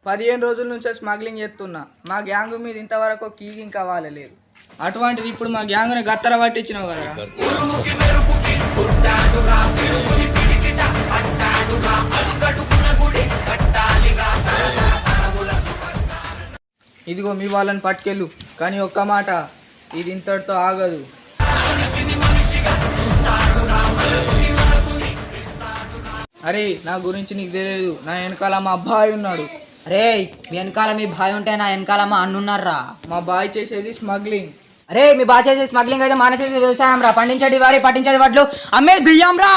పదిహేను రోజుల నుంచే స్మగ్లింగ్ చేస్తున్నా. మా గ్యాంగ్ మీద ఇంతవరకు కీగింగ్ కావాలలేదు. అటువంటిది ఇప్పుడు మా గ్యాంగ్ని గత్తర పట్టించినావు కదా. ఇదిగో మీ వాళ్ళని పట్టుకెళ్ళు, కానీ ఒక్క మాట, ఇది ఇంతటితో ఆగదు. అరే నా గురించి నీకు తెలియదు, నా వెనకాల మా అబ్బాయి ఉన్నాడు. అరే మీ వెనకాల మీ బాయ్ ఉంటే నా వెనకాల మా అన్నున్నారా. మా బాయ్ చేసేది స్మగ్లింగ్. అరే మీ బాయ్ చేసే స్మగ్లింగ్ అయితే మన చేసే వ్యవసాయం రా. పండించేది వారి పట్టించేది వడ్లు అమ్మేది బియ్యం రా.